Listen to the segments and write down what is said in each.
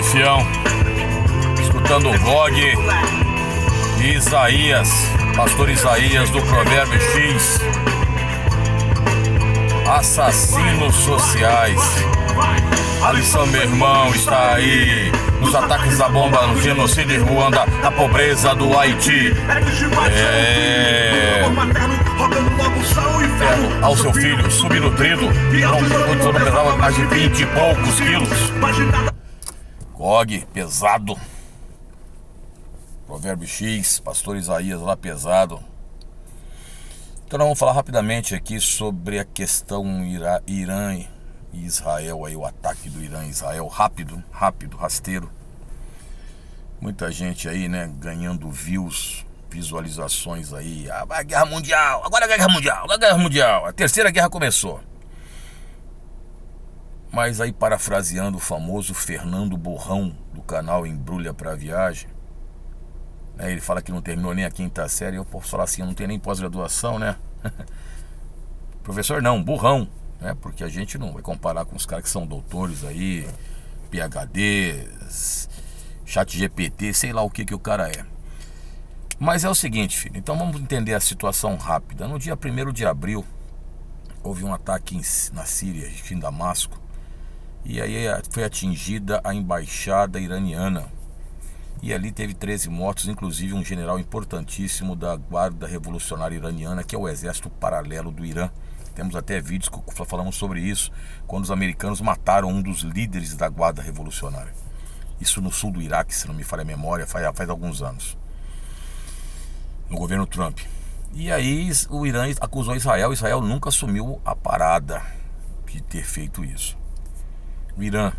fião, escutando o Gog e Isaías, pastor Isaías do Provérbio X. Assassinos sociais. A lição, meu irmão, está aí. Nos ataques da bomba, no genocídio em Ruanda, a pobreza do Haiti. Ao seu filho subnutrido, não pesava mais de 20 e poucos quilos. Gog, pesado. Provérbio X, pastor Isaías lá pesado. Então nós vamos falar rapidamente aqui sobre a questão Irã e Israel, aí, o ataque do Irã e Israel, rápido, rasteiro. Muita gente aí, né, ganhando visualizações aí. A guerra mundial, agora a guerra mundial, a terceira guerra começou. Mas aí, parafraseando o famoso Fernando Borrão, do canal Embrulha pra Viagem, né, ele fala que não terminou nem a 5ª série. Eu posso falar assim, eu não tenho nem pós-graduação, né? Professor não, burrão, né? Porque a gente não vai comparar com os caras que são doutores aí, PhD, ChatGPT, sei lá o que o cara é. Mas é o seguinte, filho, então vamos entender a situação rápida. No dia 1º de abril, houve um ataque na Síria, em Damasco, e aí foi atingida a embaixada iraniana. E ali teve 13 mortos, inclusive um general importantíssimo da Guarda Revolucionária Iraniana, que é o exército paralelo do Irã. Temos até vídeos que falamos sobre isso, quando os americanos mataram um dos líderes da Guarda Revolucionária. Isso no sul do Iraque, se não me falha a memória, faz alguns anos, no governo Trump. E aí o Irã acusou Israel. Israel nunca assumiu a parada de ter feito isso. O Irã,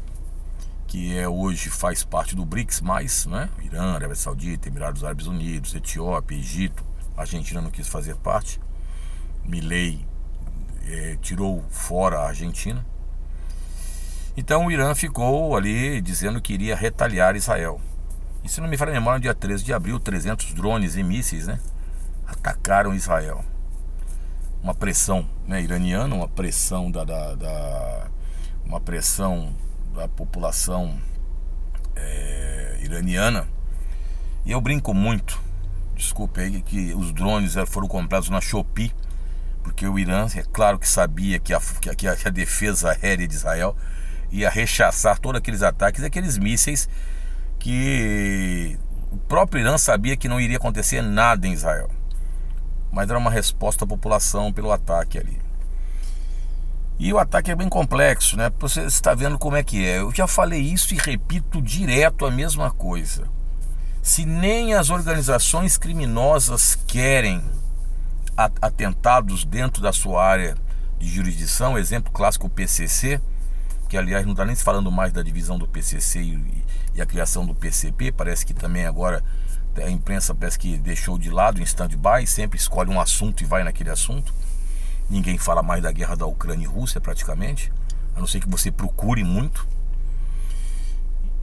que hoje faz parte do BRICS+, né? Irã, Arábia Saudita, Emirados Árabes Unidos, Etiópia, Egito. A Argentina não quis fazer parte. Milei tirou fora a Argentina. Então o Irã ficou ali dizendo que iria retaliar Israel. E se não me falha a memória, no dia 13 de abril, 300 drones e mísseis, né, atacaram Israel. Uma pressão, né, iraniana, uma pressão da população iraniana. E eu brinco muito, desculpe aí, que os drones foram comprados na Shopee, porque o Irã, é claro que sabia que a defesa aérea de Israel ia rechaçar todos aqueles ataques, aqueles mísseis, que o próprio Irã sabia que não iria acontecer nada em Israel, mas era uma resposta à população pelo ataque ali. E o ataque é bem complexo, né? Você está vendo como é que é. Eu já falei isso e repito direto a mesma coisa. Se nem as organizações criminosas querem atentados dentro da sua área de jurisdição, exemplo clássico, o PCC, que aliás não está nem se falando mais da divisão do PCC e a criação do PCP, parece que também agora a imprensa parece que deixou de lado, em stand-by, sempre escolhe um assunto e vai naquele assunto. Ninguém fala mais da guerra da Ucrânia e Rússia praticamente, a não ser que você procure muito.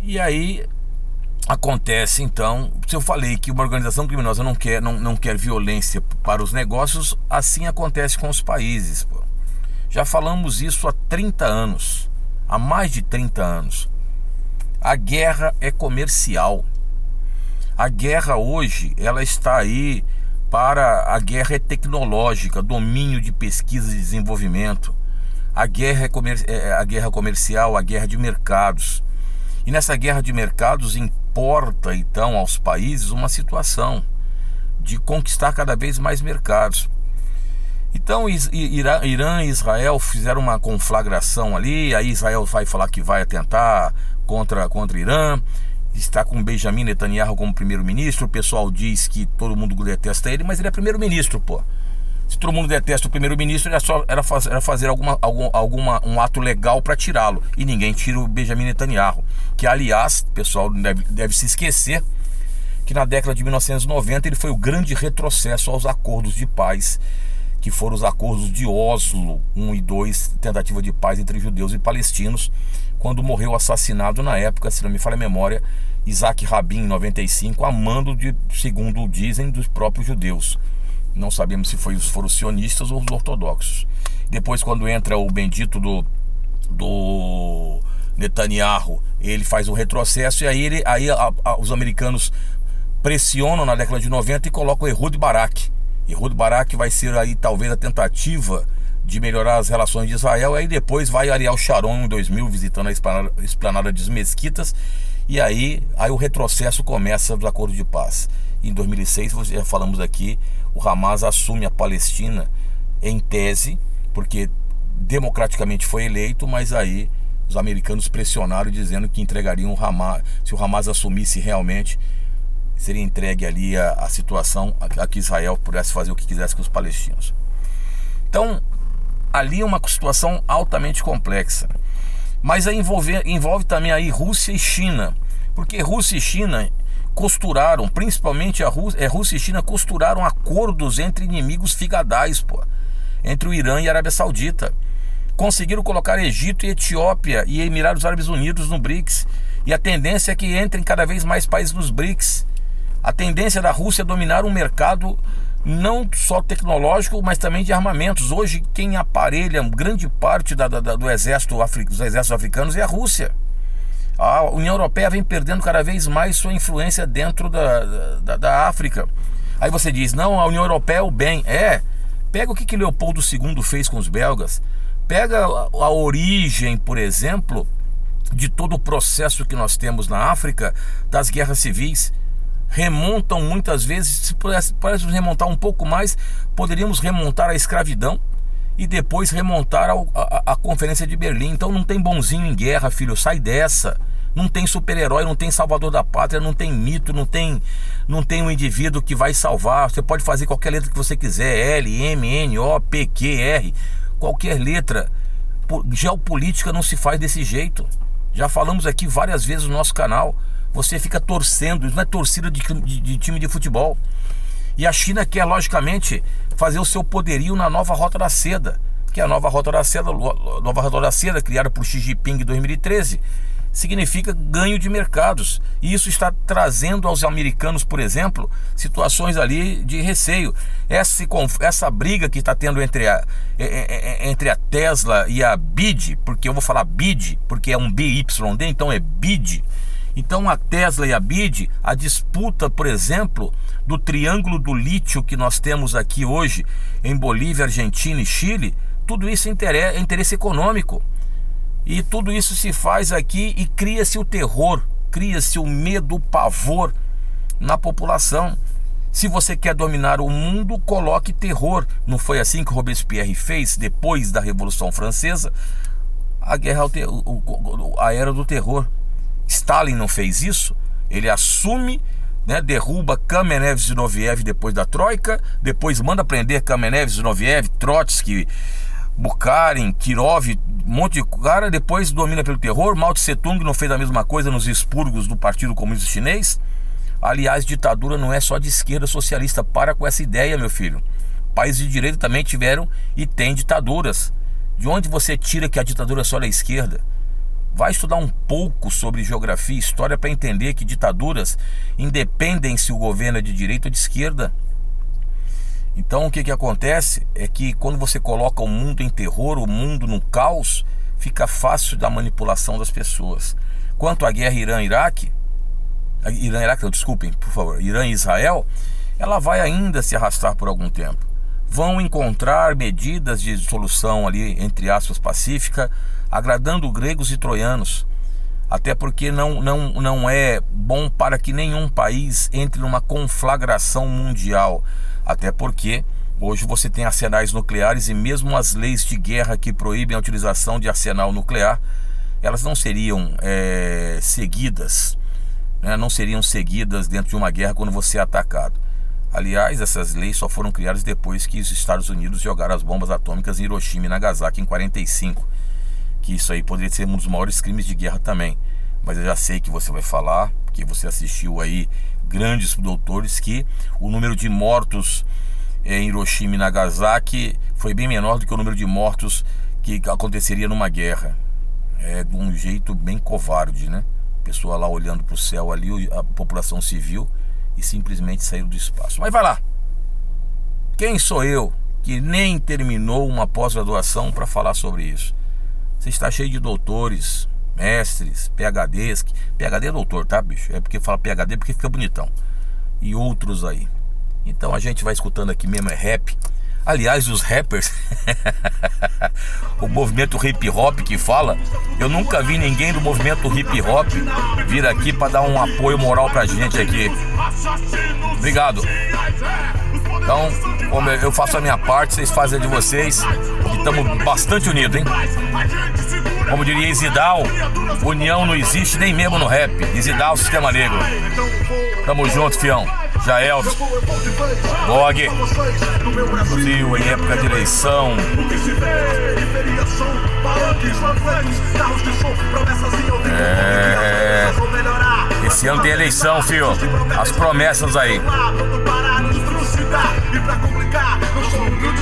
E aí acontece então, se eu falei que uma organização criminosa não quer violência para os negócios, assim acontece com os países, pô. Já falamos isso há 30 anos, há mais de 30 anos. A guerra é comercial. A guerra hoje, ela está aí a guerra é tecnológica, domínio de pesquisa e desenvolvimento. A guerra é a guerra comercial, a guerra de mercados. E nessa guerra de mercados importa então aos países uma situação de conquistar cada vez mais mercados. Então Irã e Israel fizeram uma conflagração ali. Aí Israel vai falar que vai atentar contra Irã. Está com Benjamin Netanyahu como primeiro-ministro. O pessoal diz que todo mundo detesta ele, mas ele é primeiro-ministro, pô. Se todo mundo detesta o primeiro-ministro, era fazer um ato legal para tirá-lo. E ninguém tira o Benjamin Netanyahu, que aliás, o pessoal deve se esquecer que na década de 1990 ele foi o grande retrocesso aos acordos de paz, que foram os acordos de Oslo 1 e 2, tentativa de paz entre judeus e palestinos, quando morreu assassinado na época, se não me falha a memória, Isaac Rabin, em 95, a mando segundo dizem, dos próprios judeus. Não sabemos se foram os sionistas ou os ortodoxos. Depois, quando entra o bendito Netanyahu, ele faz um retrocesso, e aí os americanos pressionam na década de 90 e colocam o Ehud Barak. Ehud Barak vai ser aí talvez a tentativa de melhorar as relações de Israel. Aí depois vai Ariel Sharon em 2000 visitando a esplanada das mesquitas, e aí o retrocesso começa do acordo de paz. Em 2006, já falamos aqui, o Hamas assume a Palestina em tese, porque democraticamente foi eleito, mas aí os americanos pressionaram dizendo que entregariam o Hamas. Se o Hamas assumisse realmente, seria entregue ali a situação a que Israel pudesse fazer o que quisesse com os palestinos. Então, ali é uma situação altamente complexa. Mas aí envolve também aí Rússia e China, porque Rússia e China costuraram, principalmente Rússia e China costuraram acordos entre inimigos figadais, entre o Irã e a Arábia Saudita. Conseguiram colocar Egito e Etiópia e Emirados Árabes Unidos no BRICS, e a tendência é que entrem cada vez mais países nos BRICS. A tendência da Rússia é dominar um mercado não só tecnológico, mas também de armamentos. Hoje, quem aparelha grande parte dos exércitos africanos é a Rússia. A União Europeia vem perdendo cada vez mais sua influência dentro da África. Aí você diz, não, a União Europeia é o bem. Pega o que Leopoldo II fez com os belgas. Pega a origem, por exemplo, de todo o processo que nós temos na África, das guerras civis. Remontam muitas vezes, se pudéssemos remontar um pouco mais, poderíamos remontar a escravidão e depois remontar a Conferência de Berlim. Então não tem bonzinho em guerra, filho, sai dessa. Não tem super-herói, não tem salvador da pátria, não tem mito, não tem um indivíduo que vai salvar. Você pode fazer qualquer letra que você quiser, L, M, N, O, P, Q, R, qualquer letra. Geopolítica não se faz desse jeito. Já falamos aqui várias vezes no nosso canal. Você fica torcendo, isso não é torcida de time de futebol. E a China quer, logicamente, fazer o seu poderio na nova Rota da Seda, que é a nova Rota da Seda, criada por Xi Jinping em 2013, significa ganho de mercados. E isso está trazendo aos americanos, por exemplo, situações ali de receio. Essa briga que está tendo entre a Tesla e a BYD, porque eu vou falar BYD, porque é um BYD, então é BYD. Então a Tesla e a BYD, a disputa, por exemplo, do triângulo do lítio que nós temos aqui hoje em Bolívia, Argentina e Chile, tudo isso é interesse econômico. E tudo isso se faz aqui e cria-se o terror, cria-se o medo, o pavor na população. Se você quer dominar o mundo, coloque terror. Não foi assim que Robespierre fez depois da Revolução Francesa? A era do terror. Stalin não fez isso. Ele assume, derruba Kamenev e Zinoviev depois da Troika, depois manda prender Kamenev, Zinoviev, Trotsky, Bukharin, Kirov, um monte de cara, depois domina pelo terror. Mao Tse Tung não fez a mesma coisa nos expurgos do Partido Comunista Chinês. Aliás, ditadura não é só de esquerda socialista. Para com essa ideia, meu filho. Países de direita também tiveram e têm ditaduras. De onde você tira que a ditadura é só da esquerda? Vai estudar um pouco sobre geografia e história para entender que ditaduras independem se o governo é de direita ou de esquerda. Então o que acontece é que quando você coloca o mundo em terror, o mundo no caos, fica fácil da manipulação das pessoas. Quanto à guerra Irã e Israel, ela vai ainda se arrastar por algum tempo. Vão encontrar medidas de solução ali, entre aspas, pacífica, agradando gregos e troianos. Até porque não é bom para que nenhum país entre numa conflagração mundial. Até porque hoje você tem arsenais nucleares e mesmo as leis de guerra que proíbem a utilização de arsenal nuclear, elas não seriam seguidas, não seriam seguidas dentro de uma guerra quando você é atacado. Aliás, essas leis só foram criadas depois que os Estados Unidos jogaram as bombas atômicas em Hiroshima e Nagasaki em 1945. Que isso aí poderia ser um dos maiores crimes de guerra também. Mas eu já sei que você vai falar, porque você assistiu aí grandes doutores, que o número de mortos em Hiroshima e Nagasaki foi bem menor do que o número de mortos que aconteceria numa guerra. É de um jeito bem covarde, né? Pessoa lá olhando para o céu ali, a população civil, e simplesmente saíram do espaço. Mas vai lá. Quem sou eu que nem terminou uma pós-graduação para falar sobre isso? Você está cheio de doutores, mestres, PhDs. PhD é doutor, tá, bicho? É porque fala PhD porque fica bonitão. E outros aí. Então a gente vai escutando aqui mesmo, é rap. Aliás, os rappers, o movimento hip hop que fala, eu nunca vi ninguém do movimento hip hop vir aqui para dar um apoio moral pra gente aqui. Obrigado. Então, como eu faço a minha parte, vocês fazem a de vocês. E estamos bastante unidos, hein? Como diria Isidal, união não existe nem mesmo no rap. Isidal, Sistema Negro. Tamo junto, fião. Jaelson, Bog, Brasil em época de eleição. Esse ano tem eleição, filho. As promessas aí.